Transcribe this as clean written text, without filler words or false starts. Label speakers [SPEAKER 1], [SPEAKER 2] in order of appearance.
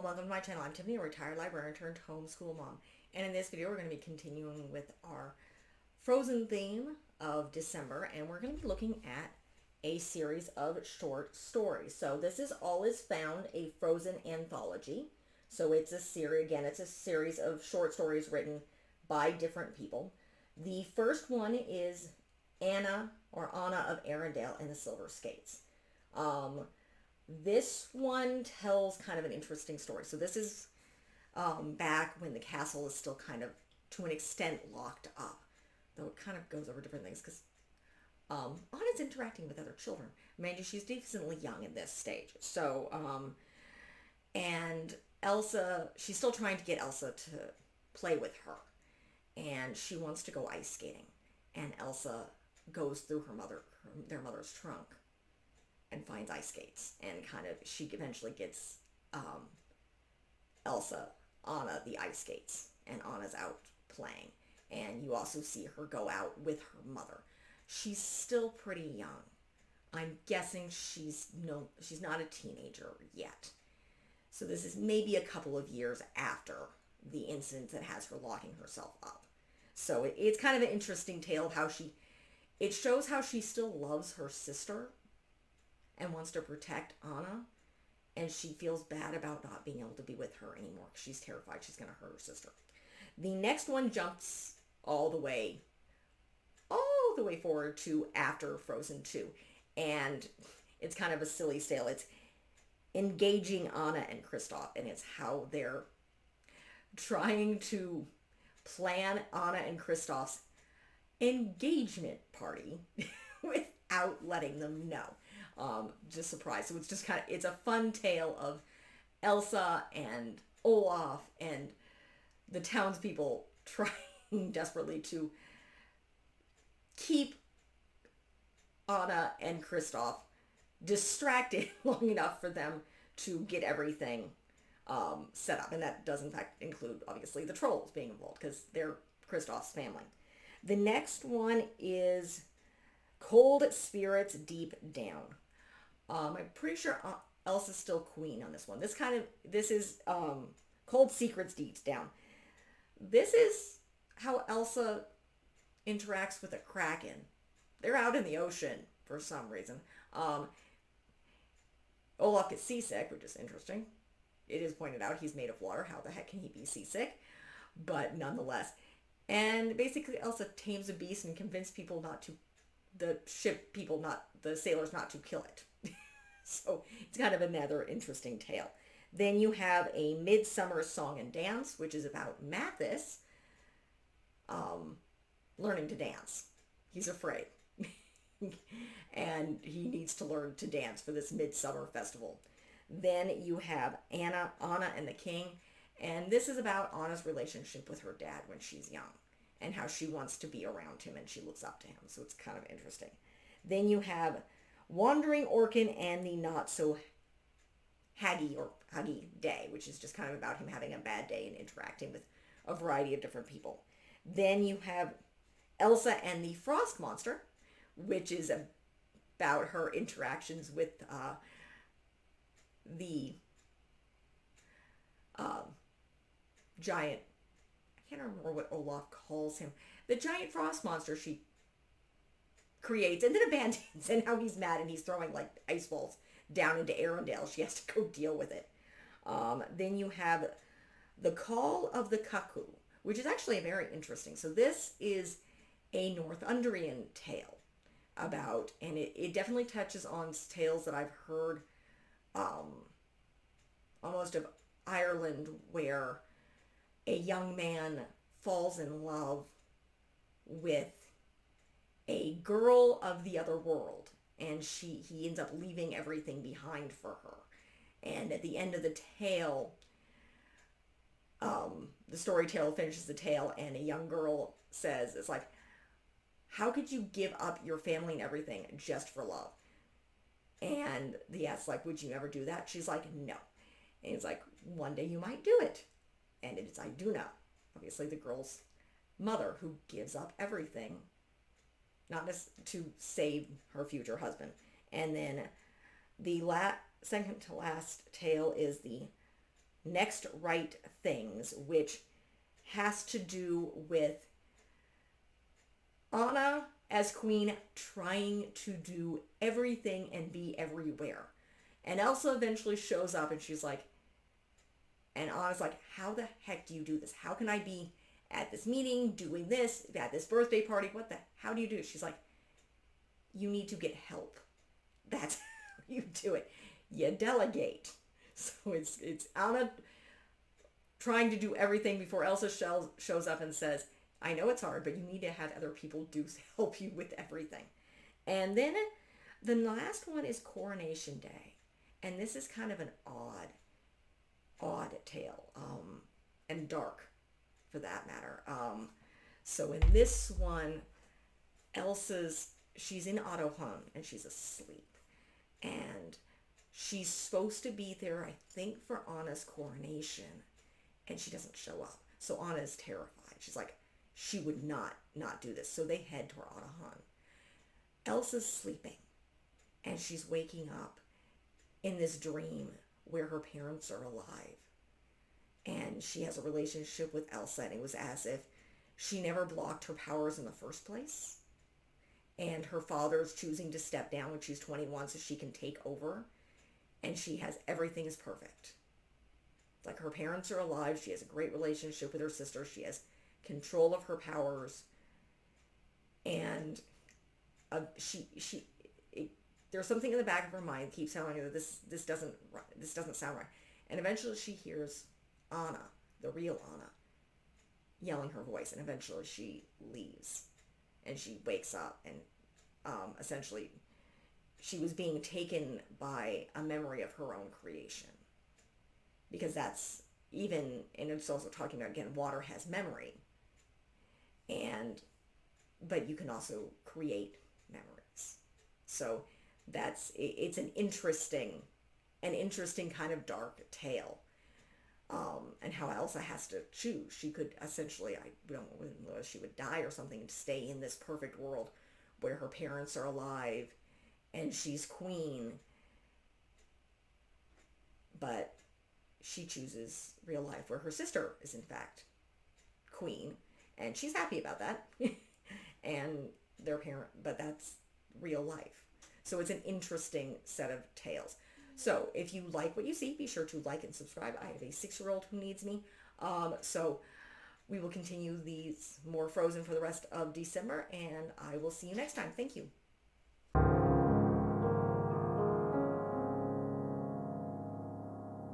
[SPEAKER 1] welcome to my channel. I'm Tiffany, a retired librarian turned homeschool mom. And in this video, we're going to be continuing with our Frozen theme of December. And we're going to be looking at a series of short stories. So this is All Is Found, a Frozen anthology. So it's a series, again, it's a series of short stories written by different people. The first one is Anna of Arendelle and the Silver Skates. This one tells kind of an interesting story. So this is back when the castle is still kind of, to an extent, locked up. Though it kind of goes over different things because Anna's interacting with other children. Mind you, she's decently young in this stage. So, and Elsa, she's still trying to get Elsa to play with her. And she wants to go ice skating. And Elsa goes through their mother's trunk and finds ice skates, and kind of she eventually gets Anna the ice skates, and Anna's out playing, and you also see her go out with her mother. She's still pretty young. I'm guessing she's not a teenager yet. So this is maybe a couple of years after the incident that has her locking herself up. So it's kind of an interesting tale of how it shows how she still loves her sister and wants to protect Anna, and she feels bad about not being able to be with her anymore because she's terrified she's going to hurt her sister. The next one jumps all the way forward to after Frozen 2, and it's kind of a silly tale. It's engaging Anna and Kristoff, and it's how they're trying to plan Anna and Kristoff's engagement party without letting them know. Just surprised. So it's just kind of, it's a fun tale of Elsa and Olaf and the townspeople trying desperately to keep Anna and Kristoff distracted long enough for them to get everything set up. And that does in fact include, obviously, the trolls being involved because they're Kristoff's family. The next one is Cold Spirits Deep Down. I'm pretty sure Elsa's still queen on this one. This is Cold Secrets Deep Down. This is how Elsa interacts with a kraken. They're out in the ocean for some reason. Olaf gets seasick, which is interesting. It is pointed out he's made of water. How the heck can he be seasick? But nonetheless. And basically Elsa tames a beast and convinces the sailors not to kill it. So it's kind of another interesting tale. Then you have A Midsummer Song and Dance, which is about Mathis learning to dance. He's afraid. And he needs to learn to dance for this midsummer festival. Then you have Anna and the King. And this is about Anna's relationship with her dad when she's young, and how she wants to be around him and she looks up to him. So it's kind of interesting. Then you have Wandering Orkin and the Not So Haggy Day, which is just kind of about him having a bad day and interacting with a variety of different people. Then you have Elsa and the Frost Monster, which is about her interactions with the giant, I can't remember what Olaf calls him, the giant frost monster she creates and then abandons, and how he's mad and he's throwing like ice balls down into Arendelle. She has to go deal with it. Then you have The Call of the Cuckoo, which is actually very interesting. So this is a Northumbrian tale about, and it definitely touches on tales that I've heard almost of Ireland, where a young man falls in love with a girl of the other world, and he ends up leaving everything behind for her. And at the end of the tale, the storyteller finishes the tale, and a young girl says, it's like, how could you give up your family and everything just for love? And the ass like, would you ever do that? She's like, no. And he's like, one day you might do it. And it's I do know. Obviously the girl's mother, who gives up everything, not to save her future husband. And then the second to last tale is the next right things, which has to do with Anna as queen trying to do everything and be everywhere. And Elsa eventually shows up and she's like, and Anna's like, how the heck do you do this? How can I be at this meeting doing this, at this birthday party? How do you do it? She's like, you need to get help. That's how you do it. You delegate. So it's Anna trying to do everything before Elsa shows up and says, I know it's hard, but you need to have other people help you with everything. And then the last one is Coronation Day. And this is kind of an odd tale, and dark for that matter. So in this one, she's in Ottohun and she's asleep. And she's supposed to be there, I think, for Anna's coronation. And she doesn't show up. So Anna is terrified. She's like, she would not do this. So they head toward Ottohun. Elsa's sleeping. And she's waking up in this dream where her parents are alive. And she has a relationship with Elsa. And it was as if she never blocked her powers in the first place. And her father's choosing to step down when she's 21 so she can take over. And she has, everything is perfect. Like, her parents are alive. She has a great relationship with her sister. She has control of her powers. And there's something in the back of her mind that keeps telling her that this doesn't sound right. And eventually she hears Anna, the real Anna, yelling her voice. And eventually she leaves. And she wakes up and essentially she was being taken by a memory of her own creation. Because that's even, and it's also talking about, again, water has memory. But you can also create memories. So it's an interesting kind of dark tale. And how Elsa has to choose. She could essentially, I don't know if she would die or something and stay in this perfect world where her parents are alive and she's queen. But she chooses real life where her sister is in fact queen. And she's happy about that. And but that's real life. So it's an interesting set of tales. So if you like what you see, be sure to like and subscribe. I have a 6-year-old who needs me. So we will continue these more Frozen for the rest of December, and I will see you next time. Thank you.